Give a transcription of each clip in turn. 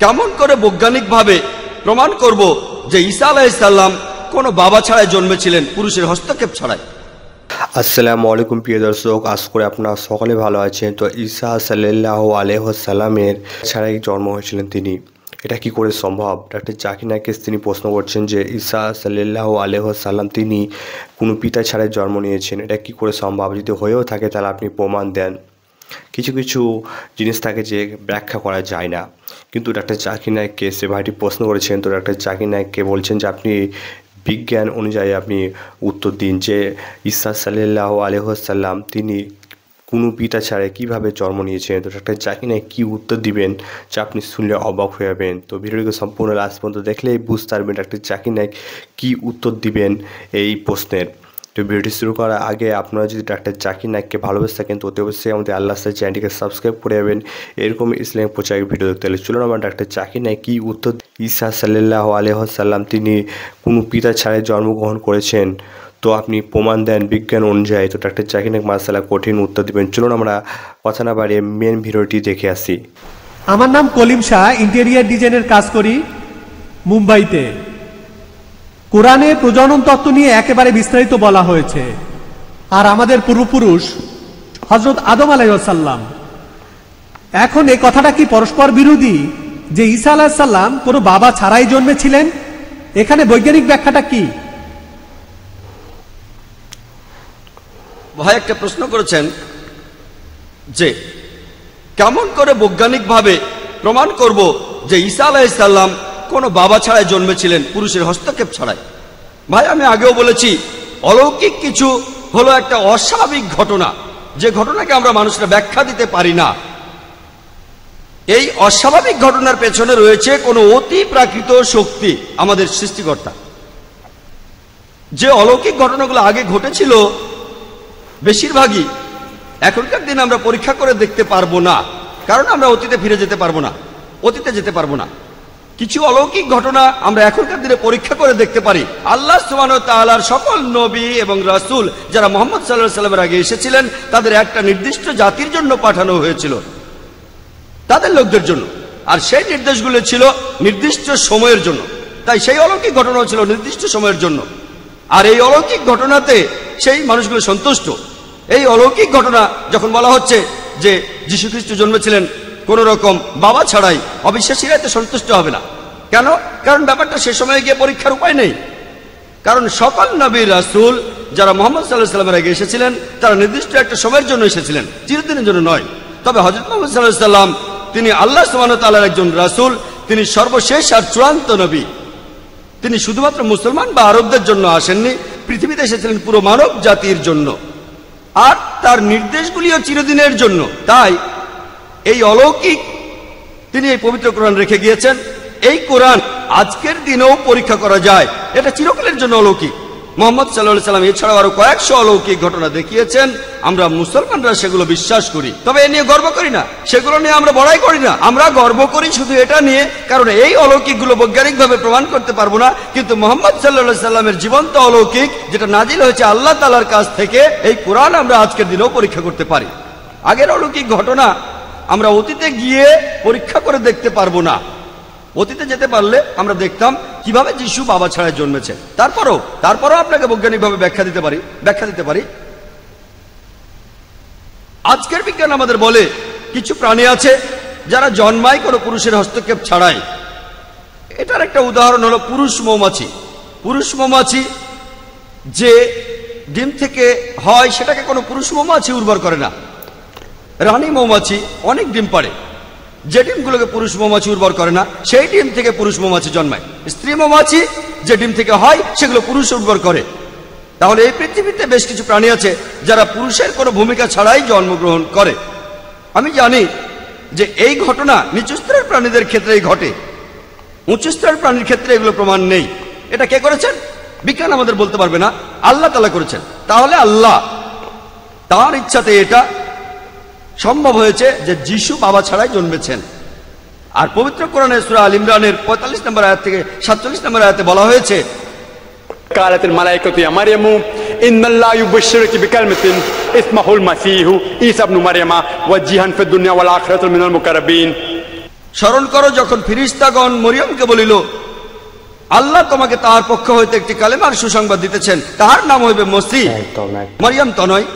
কেমন করে বৈজ্ঞানিকভাবে প্রমাণ করব যে ঈসা আলাইহিস সালাম কোনো বাবা ছাড়াই জন্মেছিলেন, পুরুষের হস্তক্ষেপ ছাড়াই? আসসালামু আলাইকুম প্রিয় দর্শক, আশা করি আপনারা সকলে ভালো আছেন। তো ঈসা সাল্লাল্লাহু আলাইহি ওয়াসাল্লামের ছাড়াই জন্ম হয়েছিলেন তিনি, এটা কি করে সম্ভব? ডাক্তার জাকির নায়েক তিনি প্রশ্ন করছেন যে ঈসা সাল্লাল্লাহু আলাইহি ওয়াসাল্লাম তিনি কোনো পিতা ছাড়াই জন্ম নিয়েছেন, এটা কি করে সম্ভব? যদি হয়েও থাকে তাহলে আপনি প্রমাণ দেন। কিছু কিছু জিনিস থাকে যে ব্যাখ্যা করা যায় না, কিন্তু ডাক্তার জাকির নায়েককে সে ভাইটি প্রশ্ন করেছেন। তো ডাক্তার জাকির নায়েককে বলছেন যে আপনি বিজ্ঞান অনুযায়ী আপনি উত্তর দিন যে ঈসা সাল্লাল্লাহু আলাইহি ওয়াসাল্লাম তিনি কোনো পিতা ছাড়াই কীভাবে জন্ম নিয়েছেন। তো ডাক্তার জাকির নায়েক কী উত্তর দিবেন যা আপনি শুনলে অবাক হয়ে যাবেন। তো ভিডিওটিকে সম্পূর্ণ লাস্ট পর্যন্ত দেখলেই বুঝতে পারবেন ডাক্তার জাকির নায়েক কী উত্তর দিবেন এই প্রশ্নের। তো ভিডিওটি শুরু করার আগে আপনারা যদি ডাক্তার জাকির নায়েককে ভালোবেসে থাকেন তো অতি অবশ্যই আমাদের আল্লাহ চ্যানেলটিকে সাবস্ক্রাইব করে যাবেন এরকম ইসলামিক প্রচারের ভিডিও দেখতে হলে। চলুন আমরা ডাক্তার জাকির নায়েক কী উত্তর ঈসা সাল্লাল্লাহু আলাইহি ওয়াসাল্লাম তিনি কোনো পিতা ছাড়াই জন্মগ্রহণ করেছেন, তো আপনি প্রমাণ দেন বিজ্ঞান অনুযায়ী। তো ডাক্তার জাকির নায়েক মাশাআল্লাহ কঠিন উত্তর দিবেন। চলুন আমরা কথা না বাড়িয়ে মেন ভিডিওটি দেখে আসি। আমার নাম কলিম শাহ, ইন্টেরিয়ার ডিজাইনের কাজ করি মুম্বাইতে। কোরআনে প্রজনন তত্ত্ব নিয়ে একেবারে বিস্তারিত বলা হয়েছে। আর আমাদের পূর্বপুরুষ হযরত আদম আলাইহিস সালাম, এখন এই কথাটা কি পরস্পর বিরোধী যে ঈসা আলাইহিস সালাম কোনো বাবা ছাড়াই জন্মেছিলেন? এখানে বৈজ্ঞানিক ব্যাখ্যাটা কি? ভাই একটা প্রশ্ন করেছেন যে কেমন করে বৈজ্ঞানিকভাবে প্রমাণ করব যে ঈসা আলাইহিস সালাম কোনো বাবা ছাড়াই জন্মেছিলেন, পুরুষের হস্তক্ষেপ ছাড়াই। ভাই আমি আগেও বলেছি, অলৌকিক কিছু হলো একটা অস্বাভাবিক ঘটনা, যে ঘটনাকে আমরা মানুষরা ব্যাখ্যা দিতে পারি না। এই অস্বাভাবিক ঘটনার পেছনে রয়েছে কোনো অতি প্রাকৃত শক্তি, আমাদের সৃষ্টিকর্তা। যে অলৌকিক ঘটনাগুলো আগে ঘটেছিল বেশিরভাগই এখনকার দিনে আমরা পরীক্ষা করে দেখতে পারবো না, কারণ আমরা অতীতে ফিরে যেতে পারবো না, অতীতে যেতে পারবো না। কিছু অলৌকিক ঘটনা আমরা এখনকার দিনে পরীক্ষা করে দেখতে পারি। আল্লাহ সুবহানাহু ওয়া তাআলার সকল নবী এবং রাসূল যারা মুহাম্মদ সাল্লাল্লাহু আলাইহি ওয়াসাল্লামের আগে এসেছিলেন তাদের একটা নির্দিষ্ট জাতির জন্য পাঠানো হয়েছিল, তাদের লোকদের জন্য, আর সেই নির্দেশগুলো ছিল নির্দিষ্ট সময়ের জন্য। তাই সেই অলৌকিক ঘটনা ছিল নির্দিষ্ট সময়ের জন্য, আর এই অলৌকিক ঘটনাতে সেই মানুষগুলো সন্তুষ্ট। এই অলৌকিক ঘটনা যখন বলা হচ্ছে যে যীশু খ্রিস্ট জন্মেছিলেন কোন রকম বাবা ছাড়াই, অবিশ্বাসীরা এতে সন্তুষ্ট হবে না। কেন? কারণ ব্যাপারটা সে সময়ে গিয়ে পরীক্ষার উপায় নেই। কারণ সকল নবী রাসূল যারা মুহাম্মদ সাল্লাল্লাহু আলাইহি ওয়াসাল্লামের আগে এসেছিলেন তারা নির্দিষ্ট একটা সময়ের জন্য এসেছিলেন, চিরদিনের জন্য নয়। তবে হযরত মুহাম্মদ সাল্লাল্লাহু আলাইহি ওয়াসাল্লাম তিনি আল্লাহ সুবহানাহু ওয়া তাআলার একজন রাসূল, তিনি সর্বশেষ আর চূড়ান্ত নবী। তিনি শুধুমাত্র মুসলমান বা আরবদের জন্য আসেননি, পৃথিবীতে এসেছিলেন পুরো মানব জাতির জন্য, আর তার নির্দেশগুলিও চিরদিনের জন্য। তাই এই অলৌকিক তিনি এই পবিত্র কোরআন রেখে গিয়েছেন। এই কোরআন আজকের দিনেও পরীক্ষা করা যায়, এটা চিরকালের জন্য অলৌকিক। মুহাম্মদ সাল্লাল্লাহু আলাইহি ওয়াসাল্লাম এছাড়াও আরো কয়েকশো অলৌকিক ঘটনা দেখিয়েছেন, আমরা মুসলমানরা সেগুলো বিশ্বাস করি। তবে এ নিয়ে গর্ব করি না, সেগুলো নিয়ে আমরা বড়াই করি না। আমরা গর্ব করি শুধু এটা নিয়ে, কারণ এই অলৌকিকগুলো বৈজ্ঞানিকভাবে প্রমাণ করতে পারবো না, কিন্তু মুহাম্মদ সাল্লাল্লাহু আলাইহি ওয়াসাল্লামের জীবন্ত অলৌকিক যেটা নাজিল হয়েছে আল্লাহ তাআলার কাছ থেকে, এই কোরআন আমরা আজকের দিনেও পরীক্ষা করতে পারি। আগের অলৌকিক ঘটনা আমরা অতীতে গিয়ে পরীক্ষা করে দেখতে পারবো না। অতীতে যেতে পারলে আমরা দেখতাম কিভাবে যিশু বাবা ছাড়াই জন্মেছে। তারপরও আপনাকে বৈজ্ঞানিকভাবে ব্যাখ্যা দিতে পারি। আজকের বিজ্ঞান আমাদের বলে কিছু প্রাণী আছে যারা জন্মায় কোনো পুরুষের হস্তক্ষেপ ছাড়াই। এটার একটা উদাহরণ হলো পুরুষ মৌমাছি। পুরুষ মৌমাছি যে ডিম থেকে হয় সেটাকে কোনো পুরুষ মৌমাছি উর্বর করে না। রানী মৌমাছি অনেক ডিম পাড়ে, যে ডিমগুলোকে পুরুষ মৌমাছি উর্বর করে না সেই ডিম থেকে পুরুষ মৌমাছি জন্মায়। স্ত্রী মৌমাছি যে ডিম থেকে হয় সেগুলো পুরুষ উর্বর করে। তাহলে এই পৃথিবীতে বেশ কিছু প্রাণী আছে যারা পুরুষের কোনো ভূমিকা ছাড়াই জন্মগ্রহণ করে। আমি জানি যে এই ঘটনা নিচু স্তরের প্রাণীদের ক্ষেত্রেই ঘটে, উচ্চ স্তরের প্রাণীর ক্ষেত্রে এগুলো প্রমাণ নেই। এটা কে করেছেন? বিজ্ঞান আমাদের বলতে পারবে না, আল্লাহ তাআলা করেছেন। তাহলে আল্লাহ তার ইচ্ছাতে এটা সম্ভব হয়েছে যে যিশু বাবা ছাড়াই জন্মেছেন। আর পবিত্র কোরআনে সূরা আল ইমরানের 45 নম্বর আয়াত থেকে 47 নম্বর আয়াতে বলা হয়েছে, কালাতিল মালাইকাতু ইয়া মারইয়ামু ইন্নাল্লাহা ইউবাশশিরুকি বিকালিমাতিন ইসমুহুল মাসীহু ঈসা ইবনে মারইয়ামা ওয়াজিহান ফিদ দুনিয়া ওয়াল আখিরাতি মিনাল মুকাররাবিন। স্মরণ করো যখন ফিরিস্তাগণ মরিয়মকে বলিল, আল্লাহ তোমাকে তাহার পক্ষ হইতে একটি কালেমার সুসংবাদ দিতেছেন, তাহার নাম হইবে মসিহ, মরিয়ম তো নয়,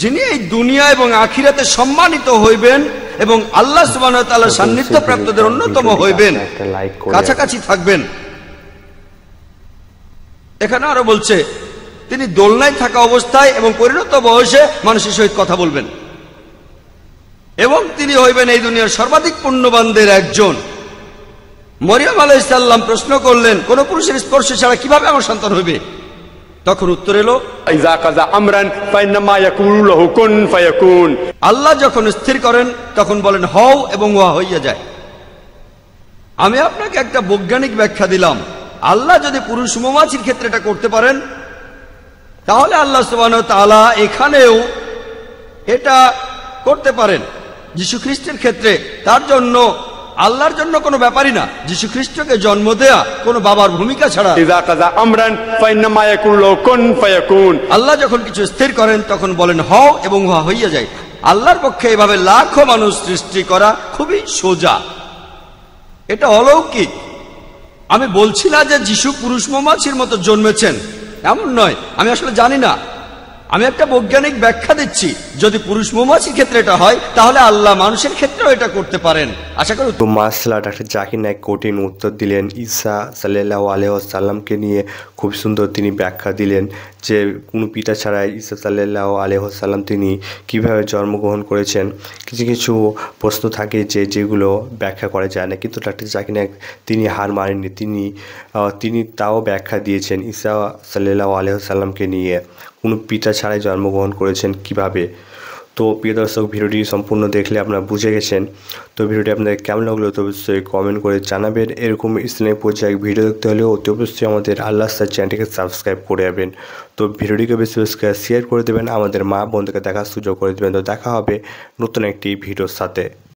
যিনি এই দুনিয়া এবং আখিরাতে সম্মানিত হইবেন এবং আল্লাহ সুবহানাহু ওয়া তাআলার সান্নিধ্য প্রাপ্তদের অন্যতম হইবেন, কাছাকাছি থাকবেন। এখানে আরো বলছে তিনি দোলনায় থাকা অবস্থায় এবং পরিণত বয়সে মানুষের সহিত কথা বলবেন এবং তিনি হইবেন এই দুনিয়ার সর্বাধিক পুণ্যবানদের একজন। মরিয়ম আলাইহিস সালাম প্রশ্ন করলেন, কোন পুরুষের স্পর্শ ছাড়া কিভাবে আমার সন্তান হইবে? তখন উত্তর এলো, ইযা কাযা আমরান ফাইন্নামা ইয়াকুলু লাহু কুন ফায়াকুন। আল্লাহ যখন স্থির করেন তখন বলেন হও এবং উহা হইয়া যায়। আমি আপনাকে একটা বৈজ্ঞানিক ব্যাখ্যা দিলাম। আল্লাহ যদি পুরুষ মৌমাছির ক্ষেত্রে এটা করতে পারেন, তাহলে আল্লাহ সুবহানাহু ওয়া তাআলা এখানেও এটা করতে পারেন যীশু খ্রিস্টের ক্ষেত্রে। তার জন্য আল্লাহর জন্য কোনো ব্যাপারই না যীশু খ্রিস্টকে জন্ম দেয়া কোনো বাবার ভূমিকা ছাড়া। ইযা কাযা আমরান ফাইন্নামা ইয়াকুলু লাহু কুন ফায়াকুন। আল্লাহ যখন কিছু স্থির করেন তখন বলেন হও এবং উহা হইয়া যায়। আল্লাহর পক্ষে এভাবে লাখো মানুষ সৃষ্টি করা খুবই সোজা, এটা অলৌকিক। আমি বলছি না যে যিশু পুরুষ মৌমাছির মতো জন্মেছেন, এমন নয়। আমি আসলে জানি না, আমি একটা বৈজ্ঞানিক ব্যাখ্যা দিচ্ছি। যদি পুরুষ মৌমাছির ক্ষেত্রে এটা হয়, তাহলে আল্লাহ মানুষের ক্ষেত্রেও এটা করতে পারেন। আশা করি। তো মাসলা ডাক্তার জাকির নায়েক কঠিন উত্তর দিলেন। ঈসা সাল্লাল্লাহু আলাইহি ওয়াসাল্লামকে নিয়ে খুব সুন্দর তিনি ব্যাখ্যা দিলেন যে কোনো পিতা ছাড়াই ঈসা সাল্লাল্লাহু আলাইহি ওয়াসাল্লাম তিনি কীভাবে জন্মগ্রহণ করেছেন। কিছু কিছু প্রশ্ন থাকে যেগুলো ব্যাখ্যা করা যায় না, কিন্তু ডাক্তার জাকির নায়েক তিনি হার মানেননি। তিনি তাও ব্যাখ্যা দিয়েছেন ঈসা সাল্লাল্লাহু আলাইহি ওয়াসাল্লামকে নিয়ে কোনো পিতা ছাড়াই জন্মগ্রহণ করেছেন কিভাবে। তো প্রিয় দর্শক, ভিডিওটি সম্পূর্ণ দেখলে আপনারা বুঝে গেছেন। তো ভিডিওটি আপনাদের কেমন লাগলো তো অবশ্যই কমেন্ট করে জানাবেন। এরকম ইসলামিক পর্যায়ে ভিডিও দেখতে হলেও অতি অবশ্যই আমাদের আল্লাহ স্যার চ্যানেলটিকে সাবস্ক্রাইব করে যাবেন। তো ভিডিওটিকে বেশি বেশি করে শেয়ার করে দেবেন, আমাদের মা বোনদেরকে দেখার সুযোগ করে দেবেন। তো দেখা হবে নতুন একটি ভিডিওর সাথে।